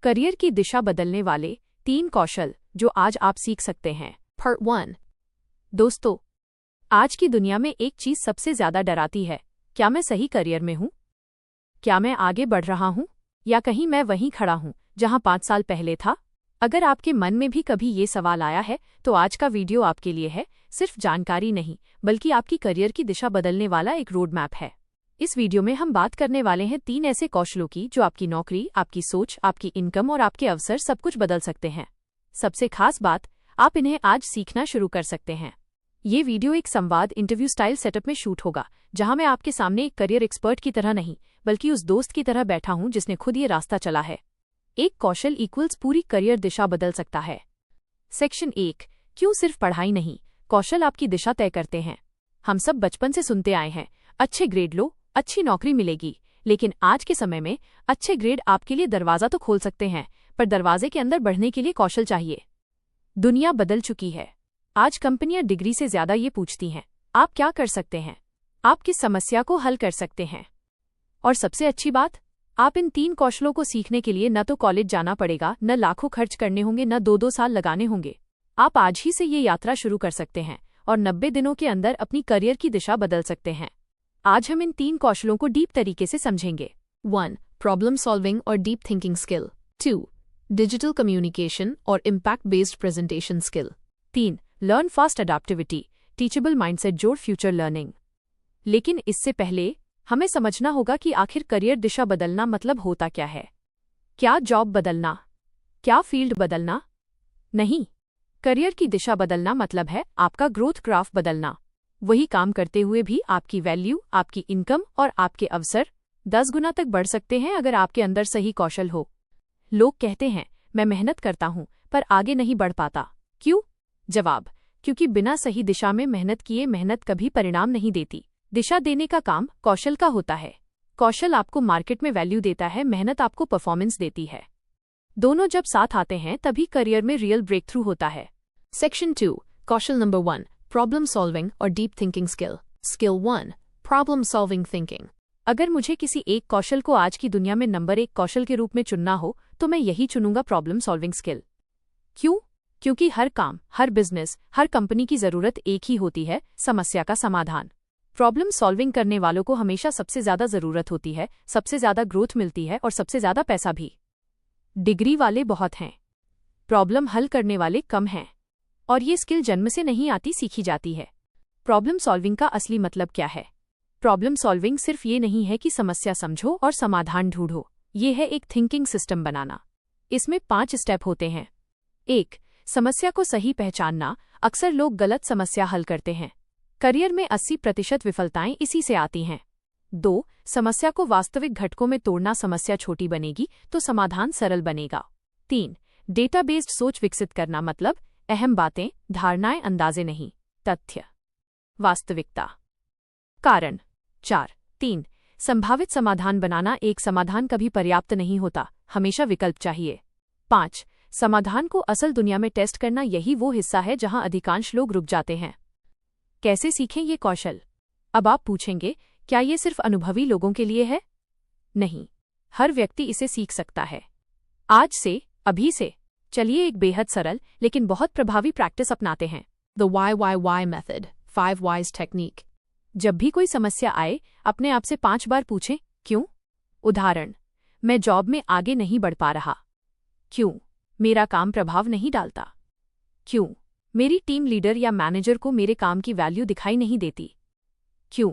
Career की दिशा बदलने वाले 3 कौशल जो आज आप सीख सकते हैं। पार्ट 1। दोस्तों, आज की दुनिया में एक चीज सबसे ज्यादा डराती है। क्या मैं सही करियर में हूं? क्या मैं आगे बढ़ रहा हूं? या कहीं मैं वहीं खड़ा हूं जहां 5 साल पहले था? अगर आपके मन में भी कभी ये सवाल आया है तो आज का वीडियो आपके लिए है। सिर्फ जानकारी नहीं बल्कि आपकी करियर की दिशा बदलने वाला एक रोड मैप है। इस वीडियो में हम बात करने वाले हैं 3 ऐसे कौशलों की जो आपकी नौकरी, आपकी सोच, आपकी इनकम और आपके अवसर सब कुछ बदल सकते हैं। सबसे खास बात, आप इन्हें आज सीखना शुरू कर सकते हैं। ये वीडियो एक संवाद इंटरव्यू स्टाइल सेटअप में शूट होगा, जहां मैं आपके सामने एक करियर एक्सपर्ट की तरह नहीं बल्कि उस दोस्त की तरह बैठा हूं जिसने खुद ये रास्ता चला है। एक कौशल इक्वल्स पूरी करियर दिशा बदल सकता है। सेक्शन 1। क्यों सिर्फ पढ़ाई नहीं, कौशल आपकी दिशा तय करते हैं। हम सब बचपन से सुनते आए हैं, अच्छे ग्रेड लो, अच्छी नौकरी मिलेगी। लेकिन आज के समय में अच्छे ग्रेड आपके लिए दरवाजा तो खोल सकते हैं, पर दरवाजे के अंदर बढ़ने के लिए कौशल चाहिए। दुनिया बदल चुकी है। आज कंपनियां डिग्री से ज्यादा ये पूछती हैं, आप क्या कर सकते हैं, आप किस समस्या को हल कर सकते हैं। और सबसे अच्छी बात, आप इन 3 कौशलों को सीखने के लिए न तो कॉलेज जाना पड़ेगा, न लाखों खर्च करने होंगे, न 2-2 साल लगाने होंगे। आप आज ही से ये यात्रा शुरू कर सकते हैं और 90 दिनों के अंदर अपनी करियर की दिशा बदल सकते हैं। आज हम इन 3 कौशलों को डीप तरीके से समझेंगे। 1. प्रॉब्लम सॉल्विंग और deep thinking skill. 2. Digital communication और impact based presentation skill. 3. Learn fast adaptivity, teachable mindset जोड़ फ्यूचर लर्निंग। लेकिन इससे पहले हमें समझना होगा कि आखिर करियर दिशा बदलना मतलब होता क्या है। क्या जॉब बदलना? क्या फील्ड बदलना? नहीं, करियर की दिशा बदलना मतलब है आपका ग्रोथ ग्राफ बदलना। वही काम करते हुए भी आपकी वैल्यू, आपकी इनकम और आपके अवसर 10 गुना तक बढ़ सकते हैं अगर आपके अंदर सही कौशल हो। लोग कहते हैं, मैं मेहनत करता हूं पर आगे नहीं बढ़ पाता। क्यों? जवाब, क्योंकि बिना सही दिशा में मेहनत किए मेहनत कभी परिणाम नहीं देती। दिशा देने का काम कौशल का होता है। कौशल आपको मार्केट में वैल्यू देता है, मेहनत आपको परफॉर्मेंस देती है। दोनों जब साथ आते हैं तभी करियर में रियल ब्रेक थ्रू होता है। सेक्शन 2। कौशल नंबर 1, प्रॉब्लम सॉल्विंग और deep thinking skill. Skill 1, problem solving thinking. अगर मुझे किसी एक कौशल को आज की दुनिया में नंबर 1 कौशल के रूप में चुनना हो तो मैं यही चुनूंगा, प्रॉब्लम सॉल्विंग स्किल। क्यों? क्योंकि हर काम, हर बिजनेस, हर कंपनी की जरूरत एक ही होती है, समस्या का समाधान। प्रॉब्लम सॉल्विंग करने वालों को हमेशा सबसे ज्यादा जरूरत होती है, सबसे ज्यादा ग्रोथ मिलती है और सबसे ज्यादा पैसा भी। डिग्री वाले बहुत हैं, प्रॉब्लम हल करने वाले कम हैं। और ये स्किल जन्म से नहीं आती, सीखी जाती है। प्रॉब्लम सॉल्विंग का असली मतलब क्या है? प्रॉब्लम सॉल्विंग सिर्फ ये नहीं है कि समस्या समझो और समाधान ढूंढो, ये है एक थिंकिंग सिस्टम बनाना। इसमें 5 स्टेप होते हैं। 1. समस्या को सही पहचानना। अक्सर लोग गलत समस्या हल करते हैं। करियर में 80% विफलताएं इसी से आती हैं। 2. समस्या को वास्तविक घटकों में तोड़ना। समस्या छोटी बनेगी तो समाधान सरल बनेगा। 3. डेटा बेस्ड सोच विकसित करना, मतलब अहम बातें, धारणाएं, अंदाजे नहीं, तथ्य, वास्तविकता, कारण। 3. संभावित समाधान बनाना। एक समाधान कभी पर्याप्त नहीं होता, हमेशा विकल्प चाहिए। 5. समाधान को असल दुनिया में टेस्ट करना। यही वो हिस्सा है जहां अधिकांश लोग रुक जाते हैं। कैसे सीखें ये कौशल? अब आप पूछेंगे, क्या ये सिर्फ अनुभवी लोगों के लिए है? नहीं, हर व्यक्ति इसे सीख सकता है। आज से, अभी से। चलिए एक बेहद सरल लेकिन बहुत प्रभावी प्रैक्टिस अपनाते हैं। The why method, 5 whys technique. जब भी कोई समस्या आए, अपने आप से 5 बार पूछें, क्यों? उदाहरण, मैं जॉब में आगे नहीं बढ़ पा रहा। क्यों? मेरा काम प्रभाव नहीं डालता। क्यों? मेरी टीम लीडर या मैनेजर को मेरे काम की वैल्यू दिखाई नहीं देती। क्यों?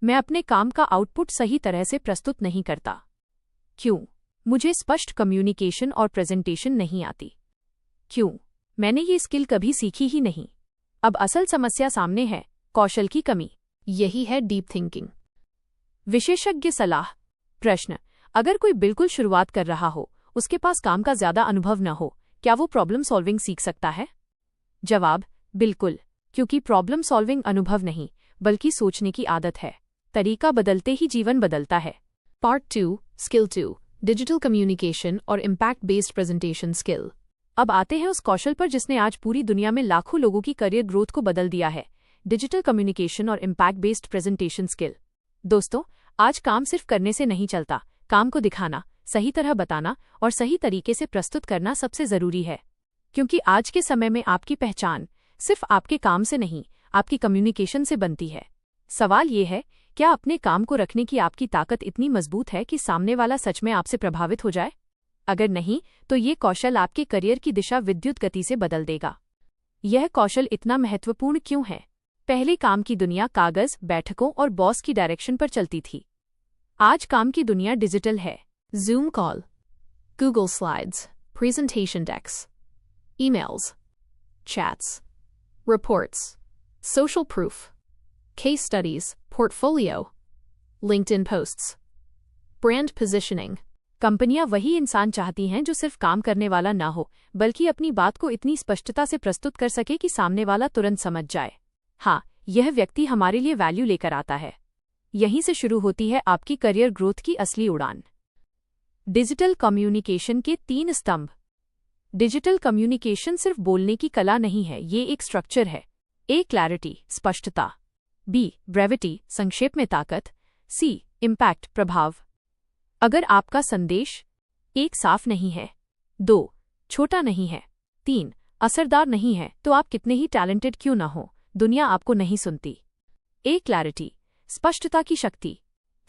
मैं अपने काम का आउटपुट सही तरह से प्रस्तुत नहीं करता। क्यों? मुझे स्पष्ट कम्युनिकेशन और प्रेजेंटेशन नहीं आती। क्यों? मैंने ये स्किल कभी सीखी ही नहीं। अब असल समस्या सामने है, कौशल की कमी। यही है डीप थिंकिंग। विशेषज्ञ सलाह। प्रश्न, अगर कोई बिल्कुल शुरुआत कर रहा हो, उसके पास काम का ज्यादा अनुभव न हो, क्या वो प्रॉब्लम सॉल्विंग सीख सकता है? जवाब, बिल्कुल, क्योंकि प्रॉब्लम सॉल्विंग अनुभव नहीं बल्कि सोचने की आदत है। तरीका बदलते ही जीवन बदलता है। पार्ट 2, स्किल 2, डिजिटल कम्युनिकेशन और इम्पैक्ट बेस्ड प्रेजेंटेशन स्किल। अब आते हैं उस कौशल पर जिसने आज पूरी दुनिया में लाखों लोगों की करियर ग्रोथ को बदल दिया है, डिजिटल कम्युनिकेशन और इम्पैक्ट बेस्ड प्रेजेंटेशन स्किल। दोस्तों, आज काम सिर्फ करने से नहीं चलता, काम को दिखाना, सही तरह बताना और सही तरीके से प्रस्तुत करना सबसे जरूरी है, क्योंकि आज के समय में आपकी पहचान सिर्फ आपके काम से नहीं, आपकी कम्युनिकेशन से बनती है। सवाल ये है, क्या अपने काम को रखने की आपकी ताकत इतनी मजबूत है कि सामने वाला सच में आपसे प्रभावित हो जाए? अगर नहीं, तो ये कौशल आपके करियर की दिशा विद्युत गति से बदल देगा। यह कौशल इतना महत्वपूर्ण क्यों है? पहले काम की दुनिया कागज, बैठकों और बॉस की डायरेक्शन पर चलती थी। आज काम की दुनिया डिजिटल है। Zoom call, Google slides, presentation decks, emails, chats, reports, social proof, case studies, portfolio, LinkedIn posts, brand positioning. कंपनियां वही इंसान चाहती हैं जो सिर्फ काम करने वाला ना हो, बल्कि अपनी बात को इतनी स्पष्टता से प्रस्तुत कर सके कि सामने वाला तुरंत समझ जाए, हाँ, यह व्यक्ति हमारे लिए वैल्यू लेकर आता है। यहीं से शुरू होती है आपकी करियर ग्रोथ की असली उड़ान। डिजिटल कम्युनिकेशन के 3 स्तंभ। डिजिटल कम्युनिकेशन सिर्फ बोलने की कला नहीं है, ये एक स्ट्रक्चर है। ए, क्लैरिटी, स्पष्टता। बी, ब्रेविटी, संक्षेप में ताकत। सी, इम्पैक्ट, प्रभाव। अगर आपका संदेश 1, साफ नहीं है, 2, छोटा नहीं है, 3, असरदार नहीं है, तो आप कितने ही टैलेंटेड क्यों ना हो, दुनिया आपको नहीं सुनती। ए, क्लैरिटी, स्पष्टता की शक्ति।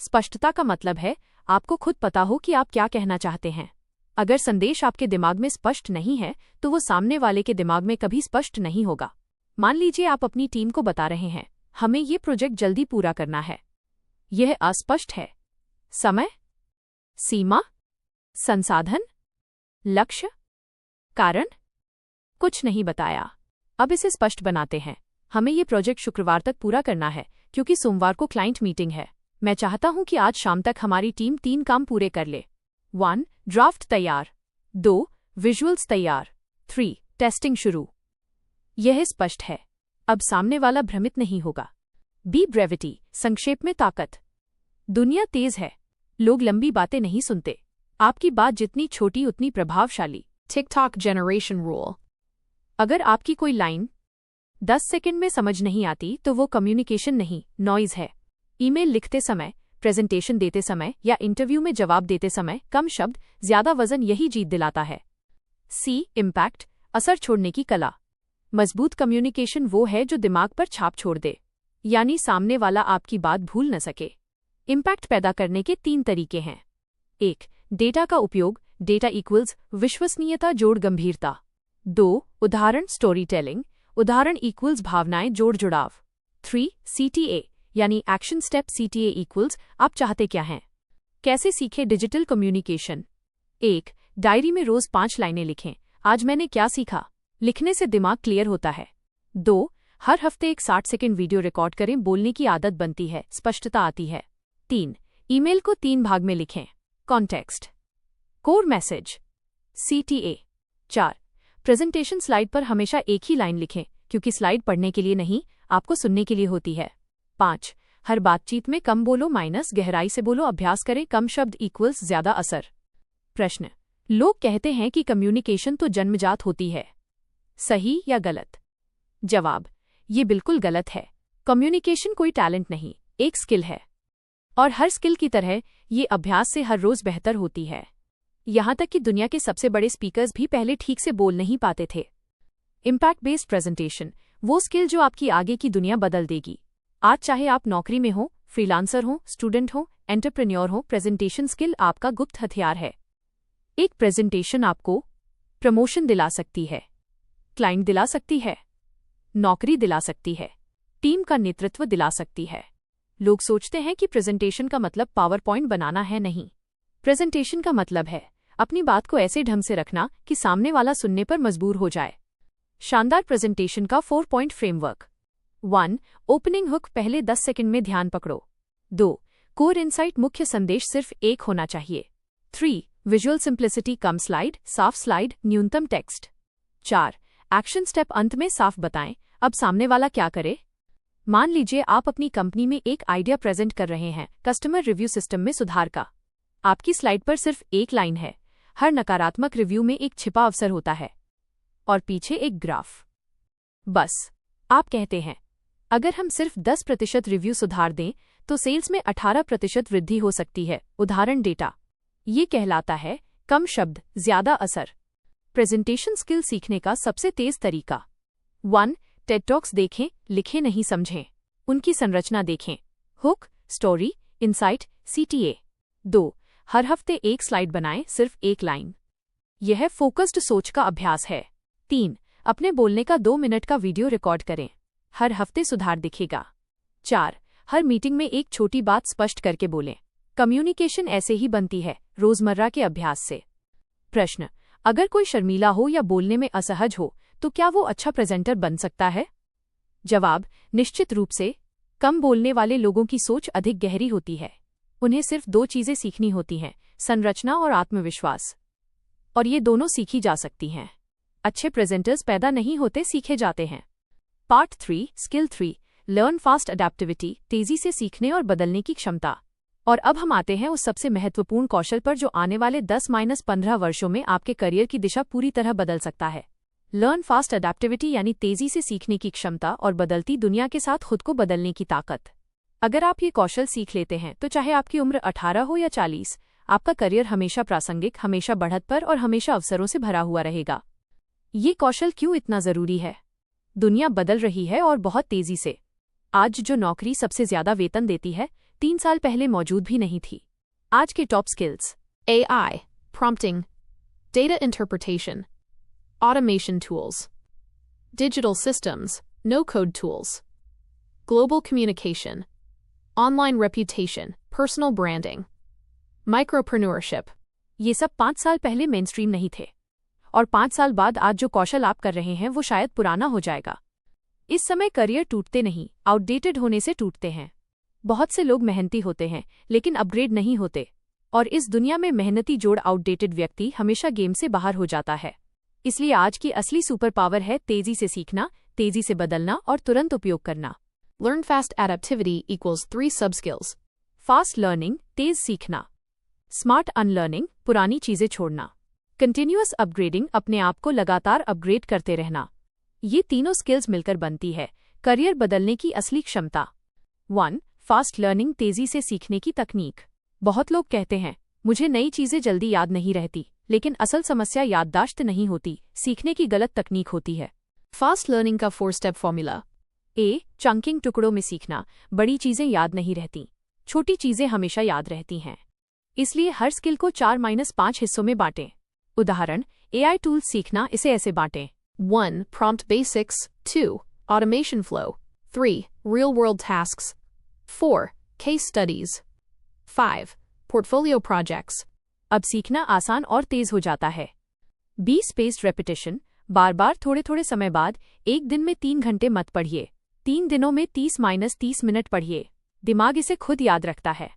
स्पष्टता का मतलब है आपको खुद पता हो कि आप क्या कहना चाहते हैं। अगर संदेश आपके दिमाग में स्पष्ट नहीं है, तो वो सामने वाले के दिमाग में कभी स्पष्ट नहीं होगा। मान लीजिए आप अपनी टीम को बता रहे हैं, हमें ये प्रोजेक्ट जल्दी पूरा करना है। यह अस्पष्ट है। समय, सीमा, संसाधन, लक्ष्य, कारण, कुछ नहीं बताया। अब इसे स्पष्ट बनाते हैं। हमें ये प्रोजेक्ट शुक्रवार तक पूरा करना है, क्योंकि सोमवार को क्लाइंट मीटिंग है। मैं चाहता हूं कि आज शाम तक हमारी टीम 3 काम पूरे कर ले। 1, ड्राफ्ट तैयार। 2, विजुअल्स तैयार। 3, टेस्टिंग शुरू। यह स्पष्ट है। अब सामने वाला भ्रमित नहीं होगा। बी, ब्रेविटी, संक्षेप में ताकत। दुनिया तेज है, लोग लंबी बातें नहीं सुनते। आपकी बात जितनी छोटी उतनी प्रभावशाली। TikTok generation rule. अगर आपकी कोई लाइन 10 सेकंड में समझ नहीं आती, तो वो कम्युनिकेशन नहीं, नॉइज है। ईमेल लिखते समय, प्रेजेंटेशन देते समय या इंटरव्यू में जवाब देते समय कम शब्द, ज्यादा वजन यही जीत दिलाता है। सी, इम्पैक्ट, असर छोड़ने की कला। मजबूत कम्युनिकेशन वो है जो दिमाग पर छाप छोड़ दे, यानी सामने वाला आपकी बात भूल न सके। इम्पैक्ट पैदा करने के 3 तरीके हैं। 1, डेटा का उपयोग, डेटा इक्वल्स विश्वसनीयता जोड़ गंभीरता। 2, उदाहरण, स्टोरी टेलिंग, उदाहरण इक्वल्स भावनाएं जोड़ जुड़ाव। 3, CTA यानी एक्शन स्टेप। CTA इक्वल्स आप चाहते क्या हैं। कैसे सीखें डिजिटल कम्युनिकेशन। 1, डायरी में रोज 5 लाइनें लिखें। आज मैंने क्या सीखा। लिखने से दिमाग क्लियर होता है। 2, हर हफ्ते एक 60 सेकंड वीडियो रिकॉर्ड करें, बोलने की आदत बनती है, स्पष्टता आती है। 3, ईमेल को 3 भाग में लिखें। Context, core message, CTA। 4, presentation slide पर हमेशा एक ही लाइन लिखें, क्योंकि स्लाइड पढ़ने के लिए नहीं, आपको सुनने के लिए होती है। 5, हर बातचीत में कम बोलो माइनस गहराई से बोलो, अभ्यास करें, कम शब्द इक्वल्स ज्यादा असर। प्रश्न, लोग कहते हैं कि कम्युनिकेशन तो जन्मजात होती है, सही या गलत? जवाब, ये बिल्कुल गलत है। कम्युनिकेशन कोई टैलेंट नहीं, एक स्किल है, और हर स्किल की तरह ये अभ्यास से हर रोज बेहतर होती है। यहां तक कि दुनिया के सबसे बड़े स्पीकर्स भी पहले ठीक से बोल नहीं पाते थे। इम्पैक्ट बेस्ड प्रेजेंटेशन, वो स्किल जो आपकी आगे की दुनिया बदल देगी। आज चाहे आप नौकरी में हो, फ्रीलांसर हो, स्टूडेंट हो, एंटरप्रेन्योर हो, प्रेजेंटेशन स्किल आपका गुप्त हथियार है। एक प्रेजेंटेशन आपको प्रमोशन दिला सकती है, क्लाइंट दिला सकती है, नौकरी दिला सकती है, टीम का नेतृत्व दिला सकती है। लोग सोचते हैं कि प्रेजेंटेशन का मतलब पावर पॉइंट बनाना है, नहीं। प्रेजेंटेशन का मतलब है अपनी बात को ऐसे ढंग से रखना कि सामने वाला सुनने पर मजबूर हो जाए। शानदार प्रेजेंटेशन का 4 पॉइंट फ्रेमवर्क। 1, ओपनिंग हुक, पहले 10 सेकंड में ध्यान पकड़ो। 2, कोर इनसाइट, मुख्य संदेश सिर्फ एक होना चाहिए। 3, विजुअल सिंप्लिसिटी, कम स्लाइड, साफ स्लाइड, न्यूनतम टेक्स्ट। 4, एक्शन स्टेप, अंत में साफ बताएं अब सामने वाला क्या करे। मान लीजिए आप अपनी कंपनी में एक आइडिया प्रेजेंट कर रहे हैं, कस्टमर रिव्यू सिस्टम में सुधार का। आपकी स्लाइड पर सिर्फ एक लाइन है, हर नकारात्मक रिव्यू में एक छिपा अवसर होता है, और पीछे एक ग्राफ। बस आप कहते हैं, अगर हम सिर्फ 10% रिव्यू सुधार दें तो सेल्स में 18% वृद्धि हो सकती है। उदाहरण, डेटा। ये कहलाता है कम शब्द ज्यादा असर। प्रेजेंटेशन स्किल सीखने का सबसे तेज तरीका। 1. टेड टॉक्स देखें, लिखें नहीं समझें। उनकी संरचना देखें। Hook, story, insight, CTA। 2. हर हफ्ते एक स्लाइड बनाएं, सिर्फ एक लाइन। यह फोकस्ड सोच का अभ्यास है। 3. अपने बोलने का 2 मिनट का वीडियो रिकॉर्ड करें। हर हफ्ते सुधार दिखेगा। 4. हर मीटिंग में एक छोटी बात स्पष्ट करके बोलें। कम्युनिकेशन ऐसे ही बनती है, रोजमर्रा के अभ्यास से। प्रश्न: अगर कोई शर्मीला हो या बोलने में असहज हो तो क्या वो अच्छा प्रेजेंटर बन सकता है? जवाब: निश्चित रूप से। कम बोलने वाले लोगों की सोच अधिक गहरी होती है। उन्हें सिर्फ 2 चीजें सीखनी होती हैं, संरचना और आत्मविश्वास। और ये दोनों सीखी जा सकती हैं। अच्छे प्रेजेंटर्स पैदा नहीं होते, सीखे जाते हैं। पार्ट 3, स्किल 3, लर्न फास्ट अडैप्टिविटी, तेजी से सीखने और बदलने की क्षमता। और अब हम आते हैं उस सबसे महत्वपूर्ण कौशल पर जो आने वाले 10-15 वर्षों में आपके करियर की दिशा पूरी तरह बदल सकता है। लर्न फास्ट अडैप्टिविटी यानी तेजी से सीखने की क्षमता और बदलती दुनिया के साथ खुद को बदलने की ताकत। अगर आप ये कौशल सीख लेते हैं तो चाहे आपकी उम्र 18 हो या 40, आपका करियर हमेशा प्रासंगिक, हमेशा बढ़त पर और हमेशा अवसरों से भरा हुआ रहेगा। ये कौशल क्यों इतना जरूरी है? दुनिया बदल रही है और बहुत तेजी से। आज जो नौकरी सबसे ज्यादा वेतन देती है, 3 साल पहले मौजूद भी नहीं थी। आज के top skills: AI, prompting, data interpretation, automation tools, digital systems, no-code tools, global communication, online reputation, personal branding, micropreneurship। ये सब 5 साल पहले मेनस्ट्रीम नहीं थे। और 5 साल बाद आज जो कौशल आप कर रहे हैं वो शायद पुराना हो जाएगा। इस समय करियर टूटते नहीं, आउटडेटेड होने से टूटते हैं। बहुत से लोग मेहनती होते हैं लेकिन अपग्रेड नहीं होते। और इस दुनिया में मेहनती जोड़ आउटडेटेड व्यक्ति हमेशा गेम से बाहर हो जाता है। इसलिए आज की असली सुपर पावर है तेजी से सीखना, तेजी से बदलना और तुरंत उपयोग करना। लर्न फास्ट एडेप्टिविटी इक्वल्स 3 सब स्किल्स। फास्ट लर्निंग, तेज सीखना। स्मार्ट अनलर्निंग, पुरानी चीजें छोड़ना। कंटिन्यूअस अपग्रेडिंग, अपने आप को लगातार अपग्रेड करते रहना। ये तीनों स्किल्स मिलकर बनती है करियर बदलने की असली क्षमता। 1. फास्ट लर्निंग, तेजी से सीखने की तकनीक। बहुत लोग कहते हैं मुझे नई चीजें जल्दी याद नहीं रहती, लेकिन असल समस्या याददाश्त नहीं होती, सीखने की गलत तकनीक होती है। फास्ट लर्निंग का 4 स्टेप फॉर्मूला। A. चंकिंग, टुकड़ों में सीखना। बड़ी चीजें याद नहीं रहती, छोटी चीजें हमेशा याद रहती हैं। इसलिए हर स्किल को 4-5 हिस्सों में बांटें। उदाहरण: AI टूल्स सीखना, इसे ऐसे बांटें। 1. Prompt basics, 2. Automation flow, 3. Real world tasks, 4. Case studies, 5. Portfolio projects। अब सीखना आसान और तेज हो जाता है। बी स्पेस्ड रेपिटेशन, बार बार थोड़े थोड़े समय बाद। एक दिन में 3 घंटे मत पढ़िए, 3 दिनों में 30-30 मिनट पढ़िए। दिमाग इसे खुद याद रखता है।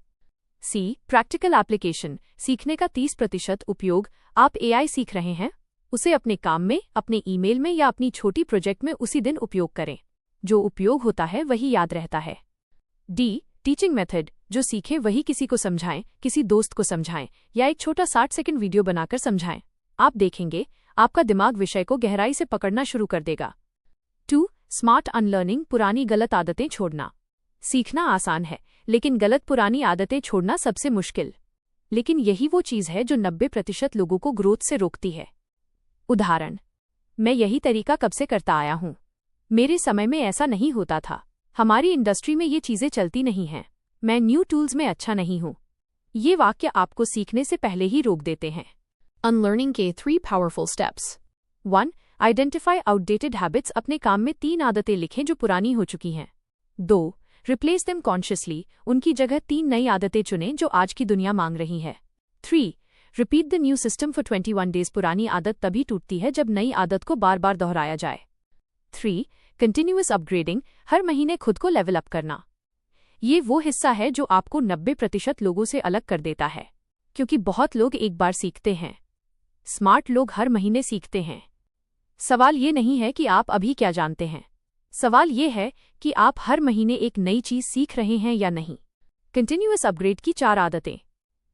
सी. प्रैक्टिकल एप्लीकेशन, सीखने का 30% उपयोग। आप AI सीख रहे हैं, उसे अपने काम में, अपने ईमेल में या अपनी छोटी प्रोजेक्ट में उसी दिन उपयोग करें। जो उपयोग होता है वही याद रहता है। डी. टीचिंग मेथड, जो सीखें वही किसी को समझाएं, किसी दोस्त को समझाएं या एक छोटा 60 सेकंड वीडियो बनाकर समझाएं। आप देखेंगे आपका दिमाग विषय को गहराई से पकड़ना शुरू कर देगा। 2. स्मार्ट अनलर्निंग, पुरानी गलत आदतें छोड़ना। सीखना आसान है, लेकिन गलत पुरानी आदतें छोड़ना सबसे मुश्किल। लेकिन यही वो चीज है जो 90% लोगों को ग्रोथ से रोकती है। उदाहरण: मैं यही तरीका कब से करता आया हूं, मेरे समय में ऐसा नहीं होता था, हमारी इंडस्ट्री में ये चीजें चलती नहीं हैं, मैं न्यू टूल्स में अच्छा नहीं हूं। ये वाक्य आपको सीखने से पहले ही रोक देते हैं। अनलर्निंग के 3 powerful steps. 1. Identify outdated habits, अपने काम में 3 आदतें लिखें जो पुरानी हो चुकी हैं। 2. रिप्लेस देम कॉन्शियसली, उनकी जगह 3 नई आदतें चुनें जो आज की दुनिया मांग रही है। 3. Repeat the new system for 21 days, पुरानी आदत तभी टूटती है जब नई आदत को बार बार दोहराया जाए। 3. कंटिन्यूअस अपग्रेडिंग, हर महीने खुद को लेवल अप करना। ये वो हिस्सा है जो आपको 90% लोगों से अलग कर देता है, क्योंकि बहुत लोग एक बार सीखते हैं, स्मार्ट लोग हर महीने सीखते हैं। सवाल ये नहीं है कि आप अभी क्या जानते हैं, सवाल ये है कि आप हर महीने एक नई चीज सीख रहे हैं या नहीं। कंटिन्यूअस अपग्रेड की 4 आदतें।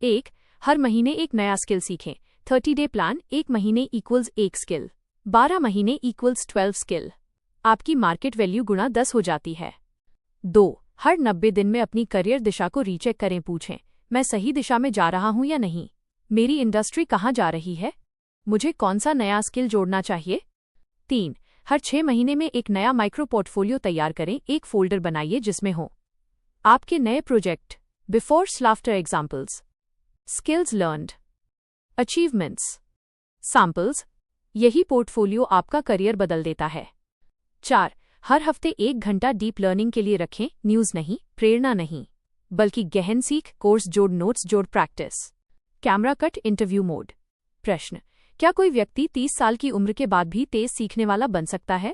1. हर महीने एक नया स्किल सीखें। 30 डे प्लान, 1 महीने इक्वल्स 1 स्किल, 12 महीने इक्वल्स 12 स्किल। आपकी मार्केट वैल्यू गुणा 10 हो जाती है। 2. हर 90 दिन में अपनी करियर दिशा को रीचेक करें, पूछें मैं सही दिशा में जा रहा हूं या नहीं, मेरी इंडस्ट्री कहाँ जा रही है? मुझे कौन सा नया स्किल जोड़ना चाहिए? 3. हर 6 महीने में एक नया माइक्रो पोर्टफोलियो तैयार करें। एक फोल्डर बनाइए जिसमें हो आपके नए project, before after examples, skills learned, achievements, samples. यही पोर्टफोलियो आपका करियर बदल देता है। 4. हर हफ्ते 1 घंटा डीप लर्निंग के लिए रखें। न्यूज़ नहीं, प्रेरणा नहीं, बल्कि गहन सीख, कोर्स जोड़, नोट्स जोड़, practice. Camera cut interview mode. प्रश्न: क्या कोई व्यक्ति 30 साल की उम्र के बाद भी तेज सीखने वाला बन सकता है?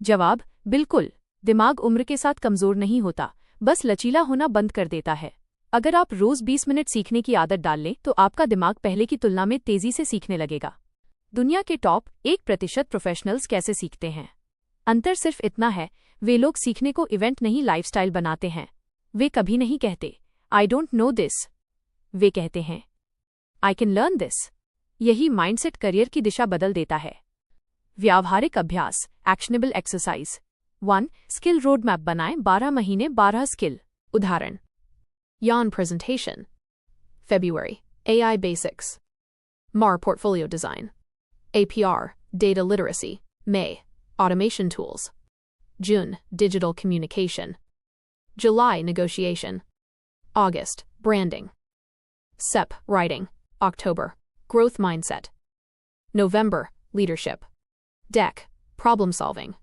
जवाब: बिल्कुल। दिमाग उम्र के साथ कमजोर नहीं होता, बस लचीला होना बंद कर देता है। अगर आप रोज 20 मिनट सीखने की आदत डाल लें तो आपका दिमाग पहले की तुलना में तेजी से सीखने लगेगा। दुनिया के टॉप 1% प्रोफेशनल्स कैसे सीखते हैं? अंतर सिर्फ इतना है, वे लोग सीखने को इवेंट नहीं लाइफस्टाइल बनाते हैं। वे कभी नहीं कहते आई डोंट नो दिस, वे कहते हैं आई कैन लर्न दिस। यही माइंडसेट करियर की दिशा बदल देता है। व्यावहारिक अभ्यास, actionable exercise. 1. Skill road map बनाएं। 12 महीने 12 स्किल। उदाहरण: Yarn presentation. February, AI basics. MAR portfolio design. APR, data literacy. May, automation tools. June, digital communication. July, negotiation. August, branding. Sep, writing. October, growth mindset. November, leadership. Dec, problem solving.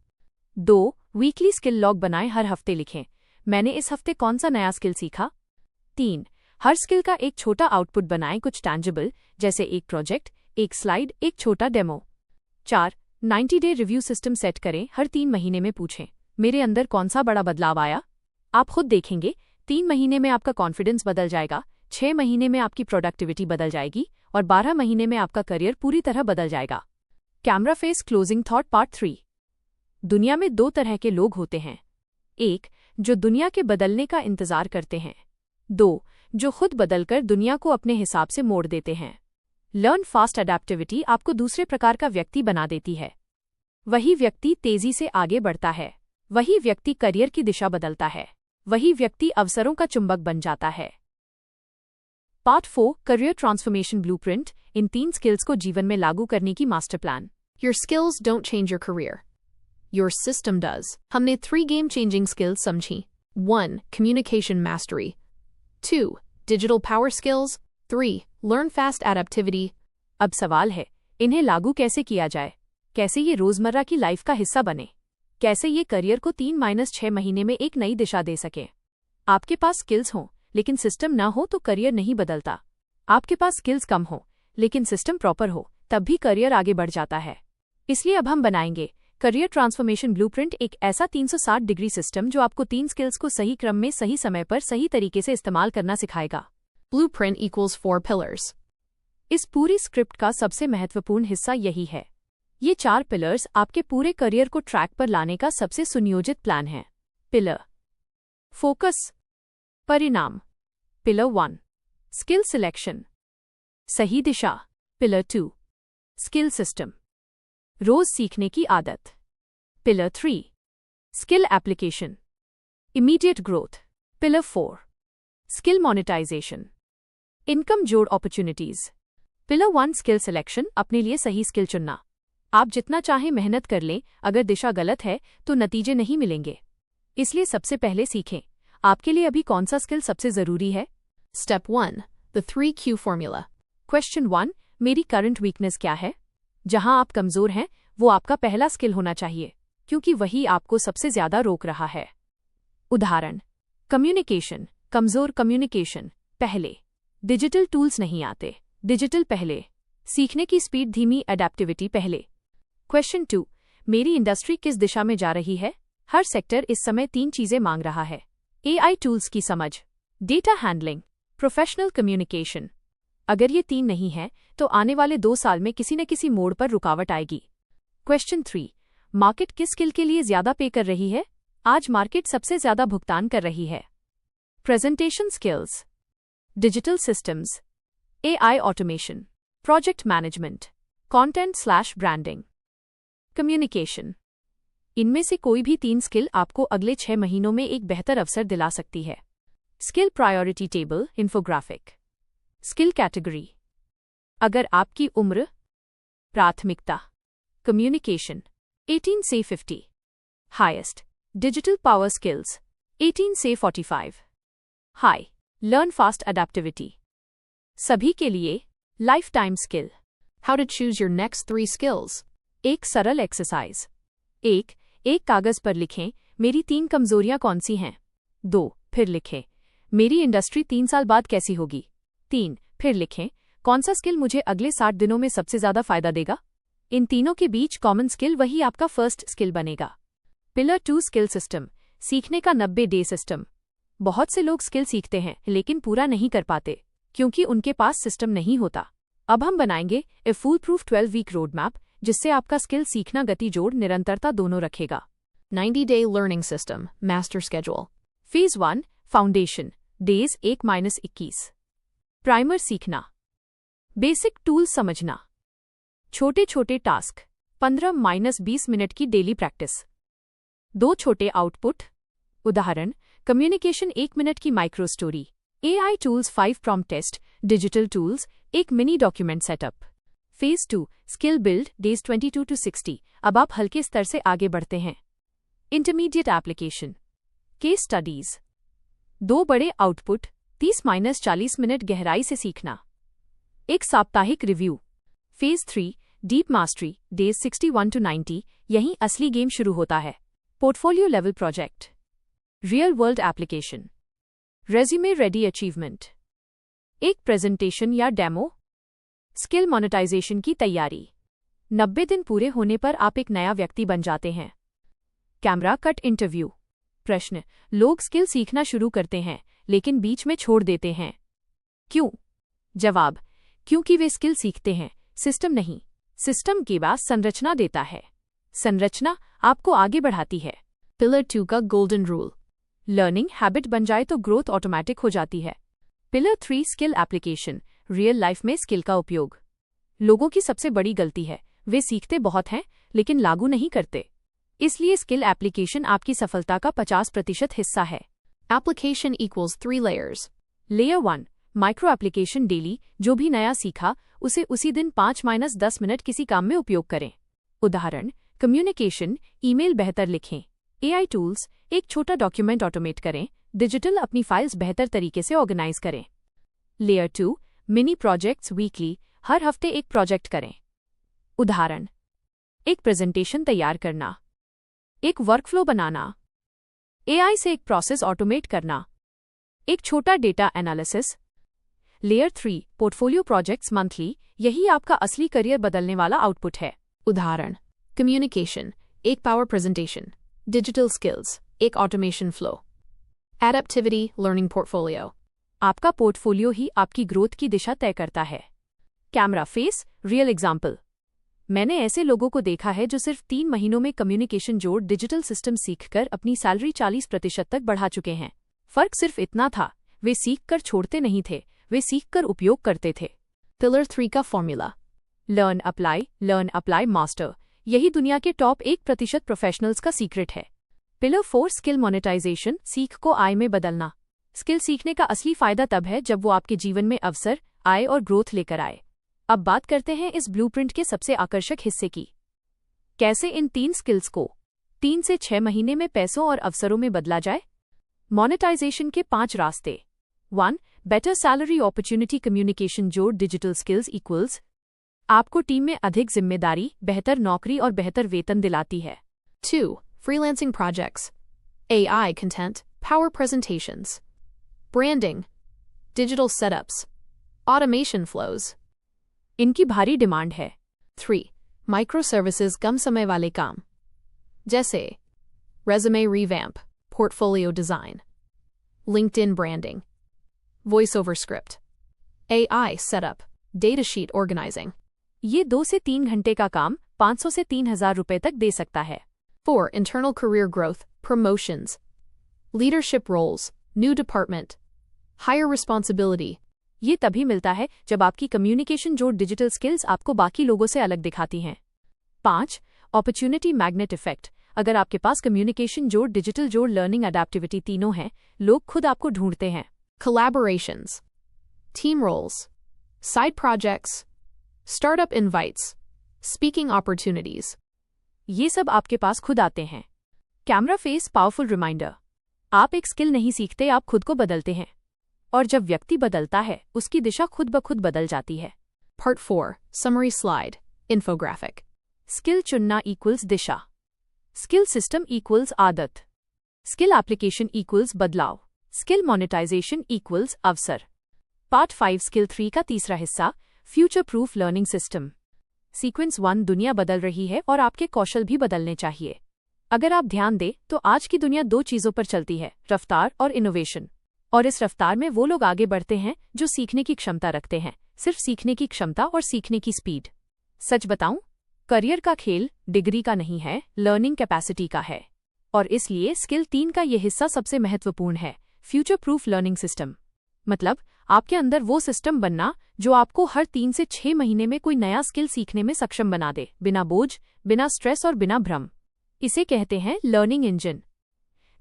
2. Weekly skill log बनाएं। हर हफ्ते लिखें, मैंने इस हफ्ते कौन सा नया skill सीखा। 3. हर स्किल का एक छोटा आउटपुट बनाएं, कुछ टैंजिबल, जैसे एक प्रोजेक्ट, एक स्लाइड, एक छोटा डेमो। 4. 90-डे रिव्यू सिस्टम सेट करें। हर 3 महीने में पूछें, मेरे अंदर कौन सा बड़ा बदलाव आया। आप खुद देखेंगे, 3 महीने में आपका कॉन्फिडेंस बदल जाएगा, 6 महीने में आपकी प्रोडक्टिविटी बदल जाएगी और 12 महीने में आपका करियर पूरी तरह बदल जाएगा। Camera face closing thought part 3। दुनिया में 2 तरह के लोग होते हैं। 1. जो दुनिया के बदलने का इंतजार करते हैं। 2. जो खुद बदलकर दुनिया को अपने हिसाब से मोड़ देते हैं। लर्न फास्ट अडैप्टिविटी आपको दूसरे प्रकार का व्यक्ति बना देती है। वही व्यक्ति तेजी से आगे बढ़ता है, वही व्यक्ति करियर की दिशा बदलता है, वही व्यक्ति अवसरों का चुंबक बन जाता है। Part 4 career transformation blueprint. इन 3 स्किल्स को जीवन में लागू करने की master plan. Your skills don't change your career, your system does. हमने 3 गेम चेंजिंग स्किल्स समझी। 1. Communication mastery. 2. Digital power skills. 3. Learn fast adaptivity. अब सवाल है, इन्हें लागू कैसे किया जाए? कैसे ये रोजमर्रा की लाइफ का हिस्सा बने? कैसे ये करियर को 3-6 महीने में एक नई दिशा दे सके? आपके पास स्किल्स हों लेकिन सिस्टम ना हो तो करियर नहीं बदलता। आपके पास स्किल्स कम हो लेकिन सिस्टम प्रॉपर हो, तब भी करियर आगे बढ़ जाता है। इसलिए अब हम बनाएंगे करियर ट्रांसफॉर्मेशन ब्लूप्रिंट, एक ऐसा 360 डिग्री सिस्टम जो आपको 3 स्किल्स को सही क्रम में, सही समय पर, सही तरीके से इस्तेमाल करना सिखाएगा। Blueprint equals 4 pillars. इस पूरी स्क्रिप्ट का सबसे महत्वपूर्ण हिस्सा यही है। ये 4 पिलर्स आपके पूरे करियर को ट्रैक पर लाने का सबसे सुनियोजित प्लान है। पिलर: फोकस, परिणाम। पिलर 1 स्किल सिलेक्शन, सही दिशा। पिलर 2 स्किल सिस्टम, रोज सीखने की आदत। Pillar 3 skill application, immediate growth. Pillar 4 skill monetization, income जोड़ अपॉर्चुनिटीज। पिलर 1 स्किल सिलेक्शन, अपने लिए सही स्किल चुनना। आप जितना चाहें मेहनत कर लें, अगर दिशा गलत है तो नतीजे नहीं मिलेंगे। इसलिए सबसे पहले सीखें, आपके लिए अभी कौन सा स्किल सबसे जरूरी है। Step 1 the 3Q formula. Question 1 मेरी करंट वीकनेस क्या है? जहां आप कमजोर हैं वो आपका पहला स्किल होना चाहिए, क्योंकि वही आपको सबसे ज्यादा रोक रहा है। उदाहरण: कम्युनिकेशन, कमजोर कम्युनिकेशन पहले। डिजिटल टूल्स नहीं आते, डिजिटल पहले। सीखने की स्पीड धीमी, अडैप्टिविटी पहले। क्वेश्चन 2 मेरी इंडस्ट्री किस दिशा में जा रही है? हर सेक्टर इस समय 3 चीजें मांग रहा है। AI टूल्स की समझ, डेटा हैंडलिंग, प्रोफेशनल कम्युनिकेशन। अगर ये 3 नहीं है तो आने वाले 2 साल में किसी न किसी मोड़ पर रुकावट आएगी। क्वेश्चन 3 मार्केट किस स्किल के लिए ज्यादा पे कर रही है? आज मार्केट सबसे ज्यादा भुगतान कर रही है। Presentation skills, digital systems, AI automation, project management, content branding, communication. इनमें से कोई भी 3 स्किल आपको अगले 6 महीनों में एक बेहतर अवसर दिला सकती है। Skill priority table, infographic. Skill category, अगर आपकी उम्र, प्राथमिकता, कम्युनिकेशन 18 से 50, हाईएस्ट, डिजिटल पावर स्किल्स 18 से 45, हाई, लर्न फास्ट अडेप्टिविटी। सभी के लिए life time skill. How to choose your next 3 skills. एक सरल एक्सरसाइज। एक कागज पर लिखें, मेरी 3 कमजोरियां कौन सी हैं। 2, फिर लिखें, मेरी इंडस्ट्री 3 साल बाद कैसी होगी। 3, फिर लिखें, कौन सा स्किल मुझे अगले 60 दिनों में सबसे ज्यादा फायदा देगा। इन तीनों के बीच कॉमन स्किल वही आपका फर्स्ट स्किल बनेगा। पिलर 2 स्किल सिस्टम, सीखने का 90 डे सिस्टम। बहुत से लोग स्किल सीखते हैं लेकिन पूरा नहीं कर पाते क्योंकि उनके पास सिस्टम नहीं होता। अब हम बनाएंगे a full proof 12 week road map जिससे आपका स्किल सीखना गति जोड़ निरंतरता दोनों रखेगा। 90 day learning system master schedule. Phase 1 foundation, days 1-21। Primer, सीखना, बेसिक टूल्स समझना, छोटे छोटे टास्क, 15-20 मिनट की डेली प्रैक्टिस। 2 छोटे आउटपुट, उदाहरण कम्युनिकेशन 1 मिनट की micro story, AI tools 5 prompt test, digital tools 1 mini document setup. Phase 2 skill build, days 22-60। अब आप हल्के स्तर से आगे बढ़ते हैं। Intermediate application, case studies. 2 बड़े आउटपुट, 30-40 मिनट गहराई से सीखना, एक साप्ताहिक review. Phase 3 deep mastery, days 61-90। यहीं असली गेम शुरू होता है। Portfolio level project, real world application, resume ready achievement, एक प्रेजेंटेशन या डेमो। स्किल मोनेटाइजेशन की तैयारी। 90 दिन पूरे होने पर आप एक नया व्यक्ति बन जाते हैं। Camera cut interview. प्रश्न, लोग स्किल सीखना शुरू करते हैं लेकिन बीच में छोड़ देते हैं, क्यों? जवाब, क्योंकि वे स्किल सीखते हैं, सिस्टम नहीं। सिस्टम के बाद संरचना देता है, संरचना आपको आगे बढ़ाती है। पिलर 2 का गोल्डन रूल, लर्निंग हैबिट बन जाए तो ग्रोथ ऑटोमेटिक हो जाती है। Pillar 3 skill application, real life में स्किल का उपयोग। लोगों की सबसे बड़ी गलती है वे सीखते बहुत हैं लेकिन लागू नहीं करते, इसलिए स्किल एप्लीकेशन आपकी सफलता का 50% हिस्सा है। Application equals 3 layers. Layer 1 micro application, daily जो भी नया सीखा उसे उसी दिन 5-10 मिनट किसी काम में उपयोग करें। उदाहरण कम्युनिकेशन, ईमेल बेहतर लिखें। AI टूल्स, एक छोटा डॉक्यूमेंट ऑटोमेट करें। डिजिटल, अपनी फाइल्स बेहतर तरीके से ऑर्गेनाइज करें। लेयर 2 मिनी प्रोजेक्ट्स, वीकली हर हफ्ते एक प्रोजेक्ट करें। उदाहरण एक प्रेजेंटेशन तैयार करना, एक वर्कफ्लो बनाना, AI से एक प्रोसेस ऑटोमेट करना, एक छोटा data analysis. Layer 3 portfolio projects, monthly, यही आपका असली करियर बदलने वाला आउटपुट है। उदाहरण कम्युनिकेशन, एक पावर प्रेजेंटेशन। डिजिटल स्किल्स, एक automation flow. Adaptivity, learning portfolio. आपका पोर्टफोलियो ही आपकी ग्रोथ की दिशा तय करता है। Camera face, real example. मैंने ऐसे लोगों को देखा है जो सिर्फ 3 महीनों में कम्युनिकेशन जोड़ डिजिटल सिस्टम सीखकर अपनी सैलरी 40% तक बढ़ा चुके हैं। फर्क सिर्फ इतना था, वे सीखकर छोड़ते नहीं थे, वे सीखकर उपयोग करते थे। पिलर 3 का फॉर्मूला, लर्न अप्लाई मास्टर। यही दुनिया के टॉप 1% प्रोफेशनल्स का सीक्रेट है। पिलर 4 स्किल मोनेटाइजेशन, सीख को आय में बदलना। स्किल सीखने का असली फायदा तब है जब वो आपके जीवन में अवसर, आय और ग्रोथ लेकर आए। अब बात करते हैं इस ब्लूप्रिंट के सबसे आकर्षक हिस्से की, कैसे इन 3 स्किल्स को 3 से 6 महीने में पैसों और अवसरों में बदला जाए। मोनेटाइजेशन के 5 रास्ते। 1 बेटर सैलरी अपॉर्चुनिटी, कम्युनिकेशन जोड़ डिजिटल स्किल्स इक्वल्स आपको टीम में अधिक जिम्मेदारी, बेहतर नौकरी और बेहतर वेतन दिलाती है। 2 freelancing projects, AI content, power presentations, branding, digital setups, automation flows, इनकी भारी डिमांड है। 3 माइक्रो सर्विसेज, कम समय वाले काम, जैसे resume revamp, portfolio design, LinkedIn branding, voice over script, AI setup, data sheet organizing. ये 2 से 3 घंटे का काम 500 से 3000 रुपए तक दे सकता है। 4 internal career growth, promotions, leadership roles, new department, higher responsibility. ये तभी मिलता है जब आपकी कम्युनिकेशन जोड़ डिजिटल स्किल्स आपको बाकी लोगों से अलग दिखाती हैं। 5 अपॉर्चुनिटी मैग्नेट इफेक्ट, अगर आपके पास कम्युनिकेशन जोड़, डिजिटल जोड़, लर्निंग अडेप्टिविटी तीनों हैं, लोग खुद आपको ढूंढते हैं। Collaborations, team roles, side projects, startup invites, speaking opportunities, ये सब आपके पास खुद आते हैं। कैमरा फेस पावरफुल रिमाइंडर, आप एक स्किल नहीं सीखते, आप खुद को बदलते हैं। और जब व्यक्ति बदलता है उसकी दिशा खुद ब खुद बदल जाती है। Part 4 summary slide infographic. Skill चुनना इक्वल्स दिशा, स्किल सिस्टम इक्वल्स आदत, स्किल एप्लीकेशन इक्वल्स बदलाव, स्किल मोनेटाइजेशन इक्वल्स अवसर। पार्ट 5 स्किल 3 का तीसरा हिस्सा future proof learning system. Sequence 1 दुनिया बदल रही है और आपके कौशल भी बदलने चाहिए। अगर आप ध्यान दें तो आज की दुनिया 2 चीजों पर चलती है, रफ्तार और इनोवेशन। और इस रफ्तार में वो लोग आगे बढ़ते हैं जो सीखने की क्षमता रखते हैं, सिर्फ सीखने की क्षमता और सीखने की स्पीड। सच बताऊं, करियर का खेल डिग्री का नहीं है, लर्निंग कैपेसिटी का है। और इसलिए स्किल 3 का यह हिस्सा सबसे महत्वपूर्ण है, फ्यूचर प्रूफ लर्निंग सिस्टम। मतलब आपके अंदर वो सिस्टम बनना जो आपको हर 3 से 6 महीने में कोई नया स्किल सीखने में सक्षम बना दे, बिना बोझ, बिना स्ट्रेस और बिना भ्रम। इसे कहते हैं लर्निंग इंजन।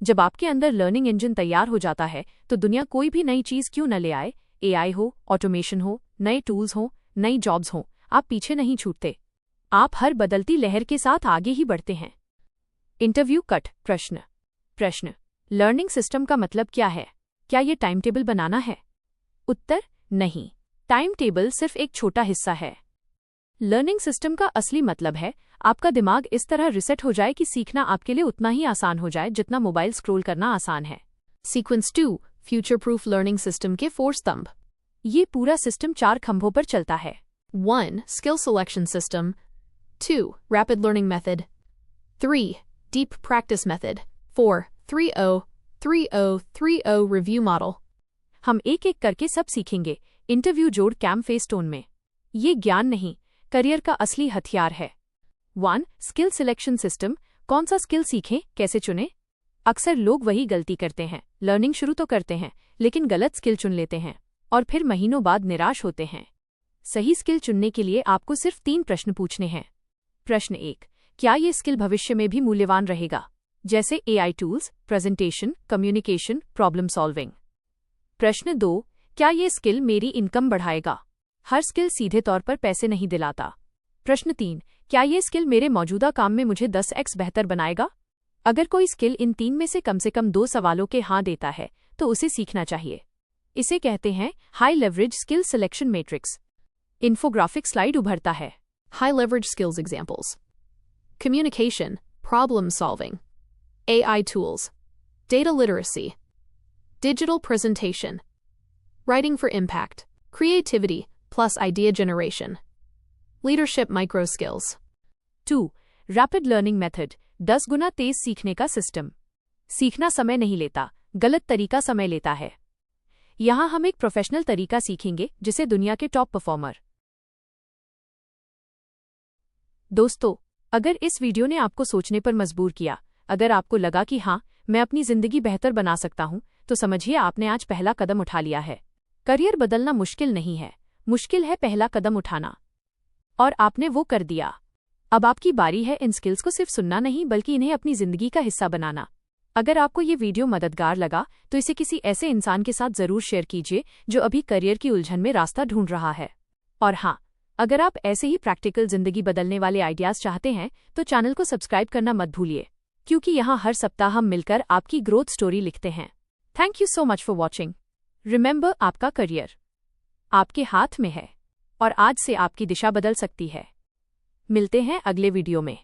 जब आपके अंदर लर्निंग इंजन तैयार हो जाता है तो दुनिया कोई भी नई चीज क्यों न ले आए, एआई हो, ऑटोमेशन हो, नए टूल्स हो, नई जॉब्स हो, आप पीछे नहीं छूटते। आप हर बदलती लहर के साथ आगे ही बढ़ते हैं। इंटरव्यू कट प्रश्न, लर्निंग सिस्टम का मतलब क्या है? क्या ये टाइम टेबल बनाना है? उत्तर नहीं, टाइम टेबल सिर्फ एक छोटा हिस्सा है। लर्निंग सिस्टम का असली मतलब है आपका दिमाग इस तरह रिसेट हो जाए कि सीखना आपके लिए उतना ही आसान हो जाए जितना मोबाइल स्क्रॉल करना आसान है। Sequence 2 future proof learning system के 4 स्तंभ। ये पूरा सिस्टम 4 खंभों पर चलता है। 1 skill selection system, 2 rapid learning method, 3 deep practice method, 4 30 review model. हम एक एक करके सब सीखेंगे, इंटरव्यू जोड़ कैम फेस टोन में। ये ज्ञान नहीं, करियर का असली हथियार है। 1 स्किल सिलेक्शन सिस्टम, कौन सा स्किल सीखें, कैसे चुनें? अक्सर लोग वही गलती करते हैं, लर्निंग शुरू तो करते हैं लेकिन गलत स्किल चुन लेते हैं और फिर महीनों बाद निराश होते हैं। सही स्किल चुनने के लिए आपको सिर्फ 3 प्रश्न पूछने हैं। प्रश्न 1, क्या ये स्किल भविष्य में भी मूल्यवान रहेगा, जैसे AI tools, presentation, communication, problem solving? प्रश्न 2, क्या ये स्किल मेरी इनकम बढ़ाएगा? हर स्किल सीधे तौर पर पैसे नहीं दिलाता। प्रश्न 3, क्या ये स्किल मेरे मौजूदा काम में मुझे 10x बेहतर बनाएगा? अगर कोई स्किल इन 3 में से कम 2 सवालों के हाँ देता है तो उसे सीखना चाहिए। इसे कहते हैं high leverage skill selection matrix. Infographic slide उभरता है। High leverage skills examples: communication, problem solving, AI tools, data literacy, digital presentation, writing for impact, creativity plus idea generation, leadership micro skills. 2 rapid learning method, 10 गुना तेज सीखने का system. सीखना समय नहीं लेता, गलत तरीका समय लेता है। यहां हम एक प्रोफेशनल तरीका सीखेंगे जिसे दुनिया के टॉप परफॉर्मर। दोस्तों, अगर इस वीडियो ने आपको सोचने पर मजबूर किया, अगर आपको लगा कि हाँ, मैं अपनी जिंदगी बेहतर बना सकता हूं, तो समझिए आपने आज पहला कदम उठा लिया है। करियर बदलना मुश्किल नहीं है, मुश्किल है पहला कदम उठाना। और आपने वो कर दिया। अब आपकी बारी है इन स्किल्स को सिर्फ सुनना नहीं बल्कि इन्हें अपनी जिंदगी का हिस्सा बनाना। अगर आपको ये वीडियो मददगार लगा तो इसे किसी ऐसे इंसान के साथ जरूर शेयर कीजिए जो अभी करियर की उलझन में रास्ता ढूंढ रहा है। और हाँ, अगर आप ऐसे ही प्रैक्टिकल जिंदगी बदलने वाले आइडियाज चाहते हैं तो चैनल को सब्सक्राइब करना मत भूलिए, क्योंकि यहाँ हर सप्ताह हम मिलकर आपकी ग्रोथ स्टोरी लिखते हैं। Thank you so much for watching. Remember, आपका करियर आपके हाथ में है और आज से आपकी दिशा बदल सकती है। मिलते हैं अगले वीडियो में।